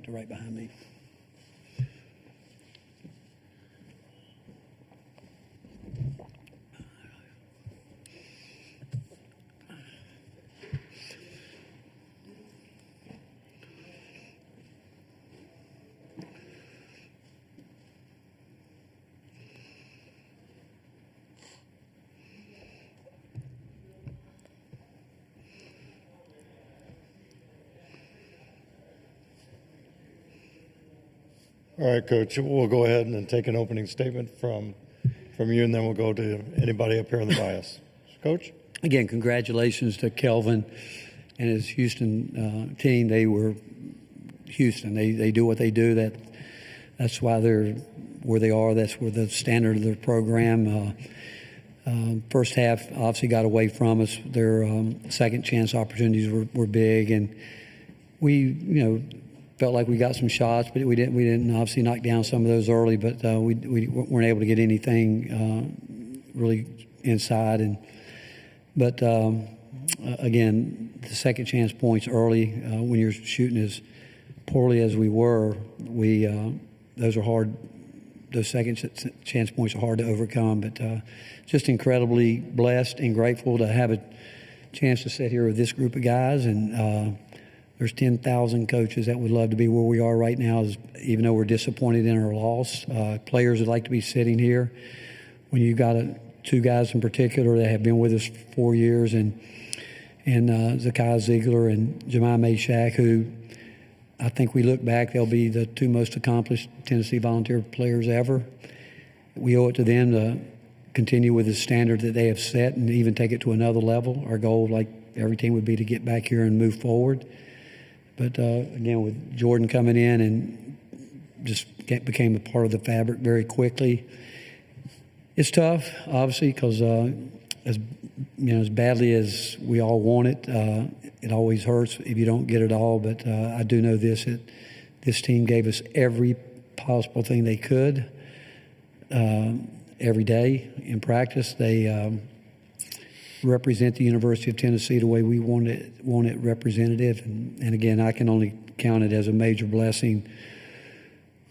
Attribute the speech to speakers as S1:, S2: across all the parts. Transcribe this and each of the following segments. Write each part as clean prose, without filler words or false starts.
S1: to right behind me.
S2: All right, Coach, we'll go ahead and then take an opening statement from you, and then we'll go to anybody up here in the dais. Coach?
S1: Again, congratulations to Kelvin and his Houston team. They were Houston. They do what they do. That's why they're where they are. That's where the standard of their program. First half obviously got away from us. Their second chance opportunities were big, and we felt like we got some shots, but we didn't obviously knock down some of those early. But we weren't able to get anything really inside. But again, the second chance points early when you're shooting as poorly as we were, those are hard. Those second chance points are hard to overcome. But just incredibly blessed and grateful to have a chance to sit here with this group of guys. And there's 10,000 coaches that would love to be where we are right now, even though we're disappointed in our loss. Players would like to be sitting here. When you've got two guys in particular that have been with us for 4 years, and Zakai Ziegler and Jemai Meshack, who I think we look back, they'll be the two most accomplished Tennessee Volunteer players ever. We owe it to them to continue with the standard that they have set and even take it to another level. Our goal, like every team, would be to get back here and move forward. But again, with Jordan coming in and just became a part of the fabric very quickly. It's tough, obviously, because as badly as we all want it, it always hurts if you don't get it all. But I do know this team gave us every possible thing they could every day in practice. They represent the University of Tennessee the way we want it representative. And again, I can only count it as a major blessing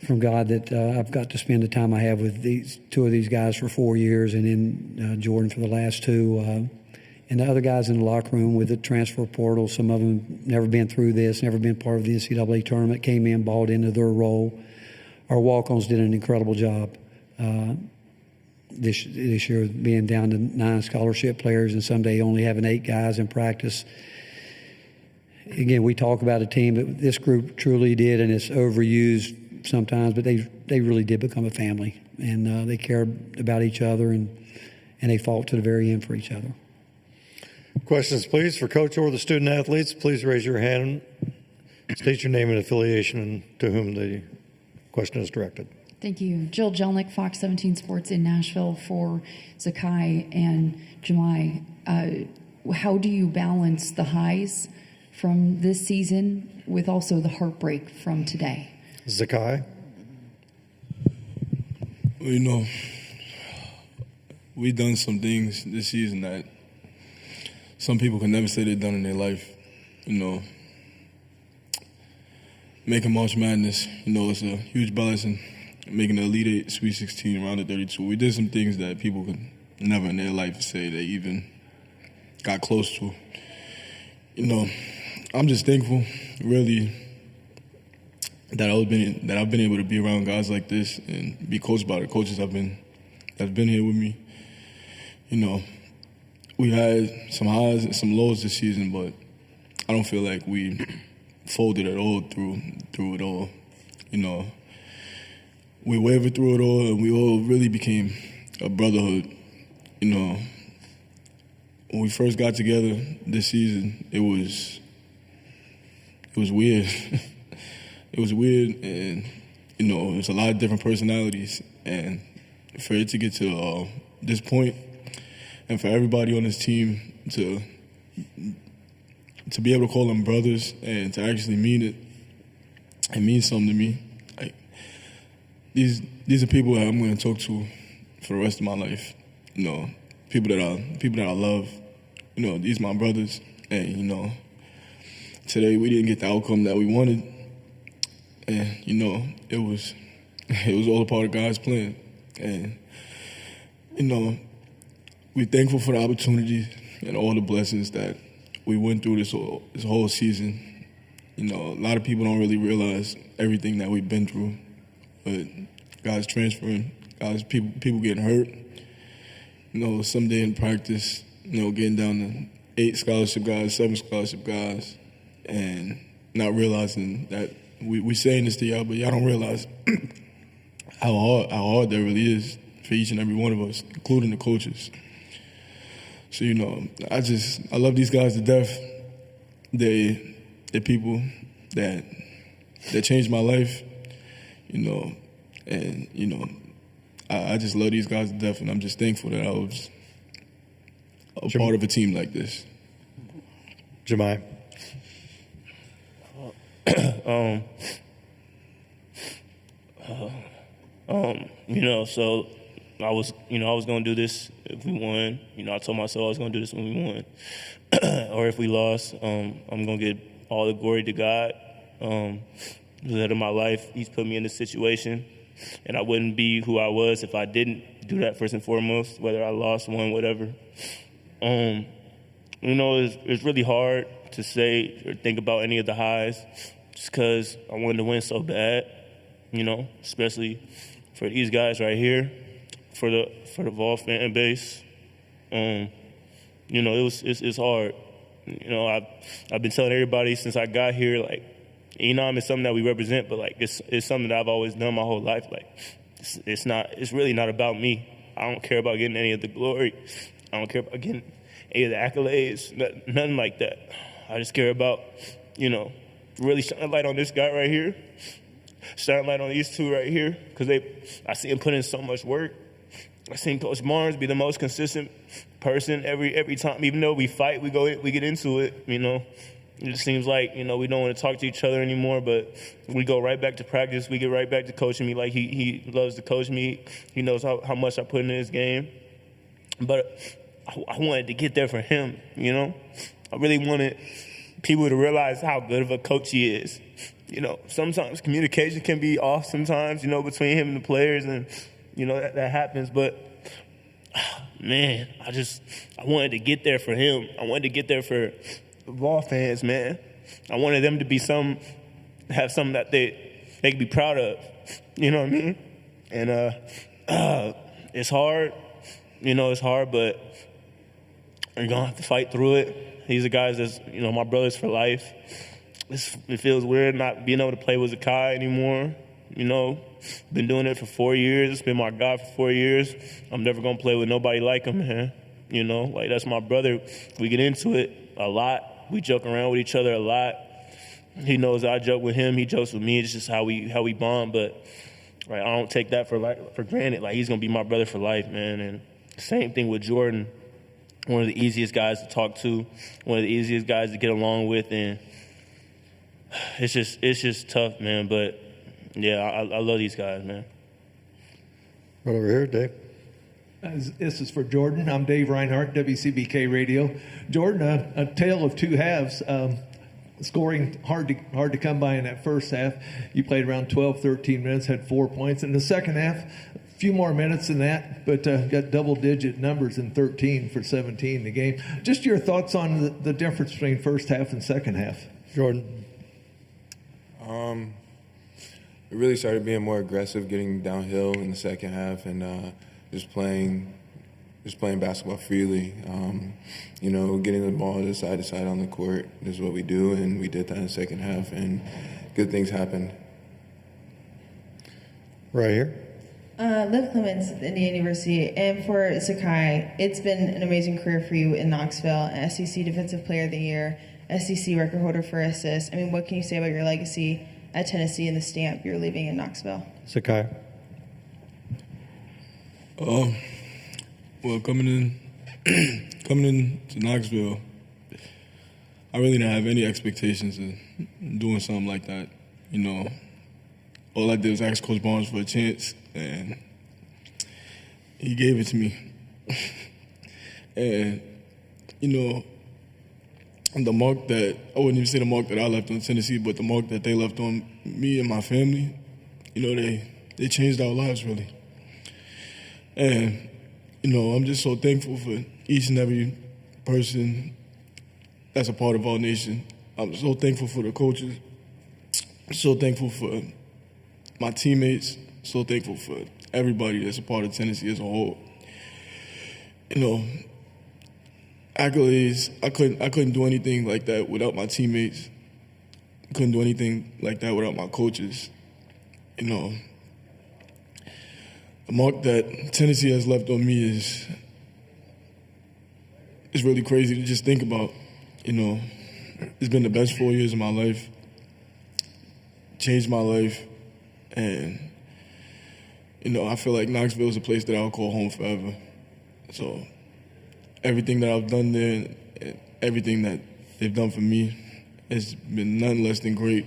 S1: from God that I've got to spend the time I have with these two of these guys for 4 years, and then Jordan for the last two. And the other guys in the locker room with the transfer portal, some of them never been through this, never been part of the NCAA tournament, came in, bought into their role. Our walk-ons did an incredible job. This year being down to 9 scholarship players and someday only having 8 guys in practice. Again, we talk about a team that this group truly did, and it's overused sometimes, but they really did become a family, and they cared about each other, and they fought to the very end for each other.
S2: Questions, please, for Coach or the student athletes. Please raise your hand. State your name and affiliation and to whom the question is directed.
S3: Thank you. Jill Jelnick, Fox 17 Sports in Nashville for Zakai and Jemai. How do you balance the highs from this season with also the heartbreak from today?
S2: Zakai?
S4: Well, we've done some things this season that some people can never say they've done in their life. Making March Madness, it's a huge blessing. Making the Elite Eight, Sweet 16, round of 32. We did some things that people could never in their life say they even got close to. I'm just thankful, really, that I've been able to be around guys like this and be coached by the coaches that's been here with me. We had some highs and some lows this season, but I don't feel like we folded at all through it all. We wavered through it all, and we all really became a brotherhood. When we first got together this season, it was weird. It was weird, and it was a lot of different personalities. And for it to get to this point, and for everybody on this team to be able to call them brothers and to actually mean it, it means something to me. These are people that I'm going to talk to for the rest of my life. People that I love. These are my brothers. And today we didn't get the outcome that we wanted, And, you know, it was all a part of God's plan. And, you know, we're thankful for the opportunity and all the blessings that we went through this whole season. You know, a lot of people don't really realize everything that we've been through. But God's transferring, God's people getting hurt. You know, someday in practice, you know, getting down to 8 scholarship guys, 7 scholarship guys, and not realizing that we saying this to y'all, but y'all don't realize how hard that really is for each and every one of us, including the coaches. So, you know, I love these guys to death. They're people that changed my life, you know, and, you know, I just love these guys to death, and I'm just thankful that I was a part of a team like this.
S2: Jemai.
S5: You know, so I was going to do this if we won. You know, I told myself I was going to do this when we won. Or if we lost, I'm going to give all the glory to God. The head of my life, he's put me in this situation. And I wouldn't be who I was if I didn't do that first and foremost, whether I lost, won, whatever. You know, it's really hard to say or think about any of the highs just because I wanted to win so bad, you know, especially for these guys right here, for the Vol fan base. You know, it's hard. You know, I've been telling everybody since I got here, like, Enom is something that we represent, but like it's something that I've always done my whole life. Like it's really not about me. I don't care about getting any of the glory. I don't care about getting any of the accolades, nothing like that. I just care about, you know, really shining light on this guy right here, shining light on these two right here, because I see him put in so much work. I seen Coach Barnes be the most consistent person every time. Even though we fight, we get into it, you know. It just seems like, you know, we don't want to talk to each other anymore, but we go right back to practice. We get right back to coaching me like he loves to coach me. He knows how much I put in his game. But I wanted to get there for him, you know. I really wanted people to realize how good of a coach he is. You know, sometimes communication can be off sometimes, you know, between him and the players, and, you know, that happens. But, man, I wanted to get there for him. I wanted to get there for Vol fans, man. I wanted them to be have something that they could be proud of. You know what I mean? And it's hard. You know, it's hard, but you're gonna have to fight through it. These are guys that's, you know, my brothers for life. It feels weird not being able to play with Zakai anymore. You know, been doing it for 4 years. It's been my guy for 4 years. I'm never gonna play with nobody like him, man. You know, like, that's my brother. We get into it a lot. We joke around with each other a lot. He knows I joke with him. He jokes with me. It's just how we bond. But right, I don't take that for granted. Like, he's gonna be my brother for life, man. And same thing with Jordan. One of the easiest guys to talk to. One of the easiest guys to get along with. And it's just tough, man. But yeah, I love these guys, man.
S2: Right over here, Dave.
S6: This is for Jordan. I'm Dave Reinhardt, WCBK Radio. Jordan, a tale of two halves. Scoring hard to come by in that first half. You played around 12, 13 minutes, had 4 points. In the second half, a few more minutes than that, but got double-digit numbers in 13 for 17 in the game. Just your thoughts on the difference between first half and second half.
S2: Jordan.
S7: We really started being more aggressive, getting downhill in the second half, and just playing basketball freely. You know, getting the ball side to side on the court is what we do, and we did that in the second half, and good things happened.
S2: Right here.
S8: Liv Clements, Indiana University, and for Zakai, it's been an amazing career for you in Knoxville, SEC Defensive Player of the Year, SEC record holder for assists. I mean, what can you say about your legacy at Tennessee and the stamp you're leaving in Knoxville?
S2: Zakai.
S4: Well, coming in to Knoxville, I really didn't have any expectations of doing something like that. You know, all I did was ask Coach Barnes for a chance, and he gave it to me. And, you know, the mark that, I wouldn't even say the mark that I left on Tennessee, but the mark that they left on me and my family, they changed our lives, really. And, I'm just so thankful for each and every person that's a part of our nation. I'm so thankful for the coaches. So thankful for my teammates. So thankful for everybody that's a part of Tennessee as a whole. Accolades, I couldn't do anything like that without my teammates. Couldn't do anything like that without my coaches. The mark that Tennessee has left on me is really crazy to just think about. It's been the best 4 years of my life. Changed my life. And, I feel like Knoxville is a place that I'll call home forever. So everything that I've done there and everything that they've done for me has been none less than great.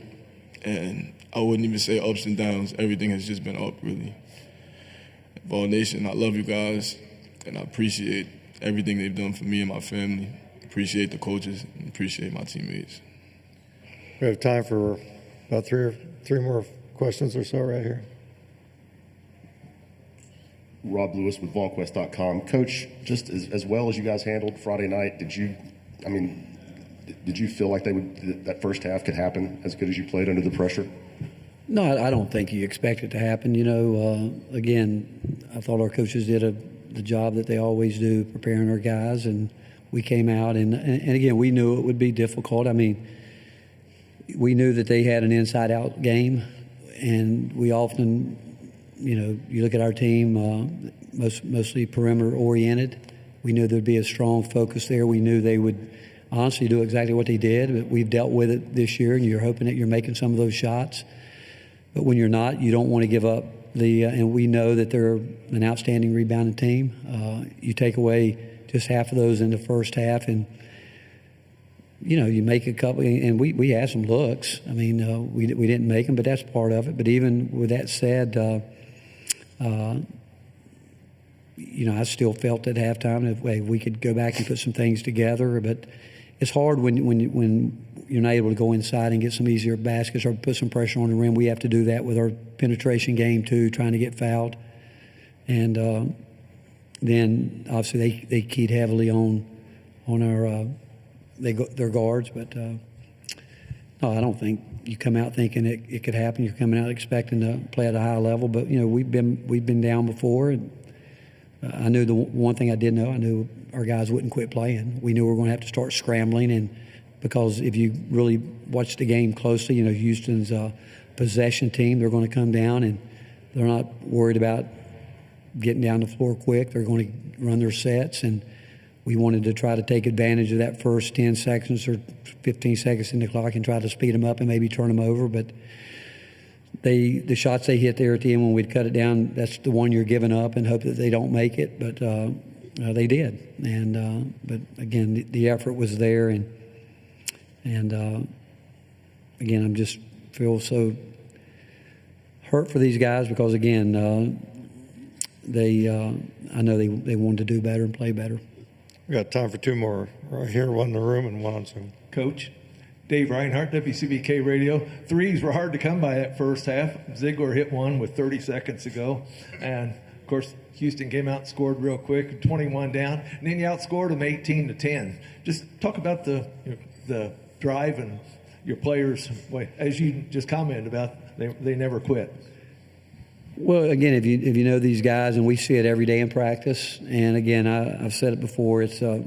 S4: And I wouldn't even say ups and downs. Everything has just been up, really. Ball Nation, I love you guys, and I appreciate everything they've done for me and my family. Appreciate the coaches and appreciate my teammates.
S2: We have time for about three more questions or so right here.
S9: Rob Lewis with VolQuest.com. Coach, just as well as you guys handled Friday night, did you feel like that first half could happen as good as you played under the pressure?
S1: No, I don't think you expect it to happen. Again, I thought our coaches did the job that they always do, preparing our guys, and we came out, and again, we knew it would be difficult. I mean, we knew that they had an inside-out game, and we often, you look at our team, mostly perimeter-oriented. We knew there'd be a strong focus there. We knew they would honestly do exactly what they did, but we've dealt with it this year, and you're hoping that you're making some of those shots. But when you're not, you don't want to give up and we know that they're an outstanding rebounding team. You take away just half of those in the first half, and you make a couple, and we had some looks. I mean, we didn't make them, but that's part of it. But even with that said, I still felt at halftime that we could go back and put some things together. But it's hard when you're not able to go inside and get some easier baskets or put some pressure on the rim. We have to do that with our penetration game too, trying to get fouled. And then obviously they keyed heavily on our their guards. But no, I don't think you come out thinking it could happen. You're coming out expecting to play at a high level. But we've been down before. And I knew the one thing I did know. I knew our guys wouldn't quit playing. We knew we were going to have to start scrambling, and because if you really watch the game closely, Houston's a possession team. They're going to come down, and they're not worried about getting down the floor quick. They're going to run their sets, and we wanted to try to take advantage of that first 10 seconds or 15 seconds in the clock and try to speed them up and maybe turn them over. But the shots they hit there at the end when we'd cut it down, that's the one you're giving up and hope that they don't make it. But they did, and but again, the effort was there, and again, I'm just feel so hurt for these guys because again, I know they wanted to do better and play better.
S2: We got time for two more right here, one in the room and one on Zoom.
S6: Coach, Dave Reinhardt, WCBK Radio. Threes were hard to come by that first half. Ziegler hit one with 30 seconds to go. And, of course, Houston came out and scored real quick, 21 down. And then you outscored them 18-10. Just talk about the drive and your players, as you just commented about, they never quit.
S1: Well, again, if you know these guys, and we see it every day in practice, and again, I've said it before, it's a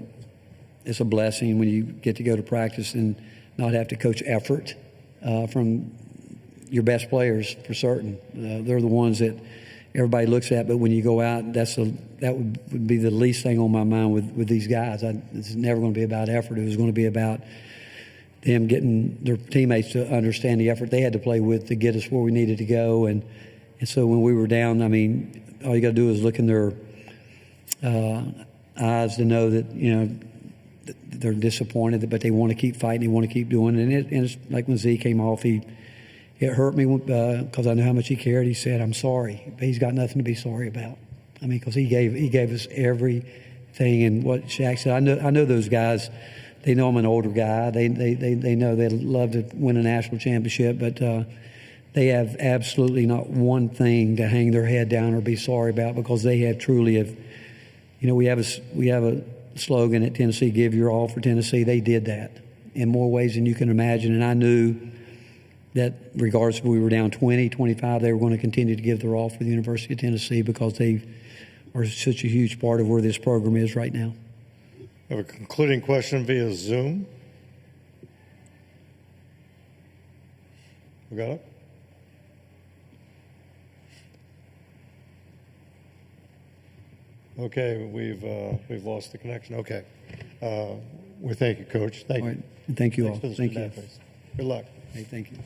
S1: blessing when you get to go to practice and not have to coach effort from your best players for certain. They're the ones that everybody looks at, but when you go out, that would be the least thing on my mind with these guys. It's never going to be about effort. It was going to be about them getting their teammates to understand the effort they had to play with to get us where we needed to go. And so when we were down, I mean, all you got to do is look in their eyes to know that, they're disappointed, but they want to keep fighting. They want to keep doing it. And it's like when Z came off, it hurt me because I knew how much he cared. He said, "I'm sorry," but he's got nothing to be sorry about. I mean, because he gave us everything. And what Shaq said, I know those guys they know I'm an older guy. They know they'd love to win a national championship, but they have absolutely not one thing to hang their head down or be sorry about, because they have truly have. You know, we have a slogan at Tennessee: "Give your all for Tennessee." They did that in more ways than you can imagine, and I knew that regardless if we were down 20, 25, they were going to continue to give their all for the University of Tennessee, because they are such a huge part of where this program is right now.
S2: I have a concluding question via Zoom. We got it? Okay, we've lost the connection. Okay. We thank you, Coach. Thank
S1: All
S2: you.
S1: right. And thank you all.
S2: Thanks to the
S1: Thank
S2: student
S1: you.
S2: athletes. Good luck.
S1: Hey, thank you.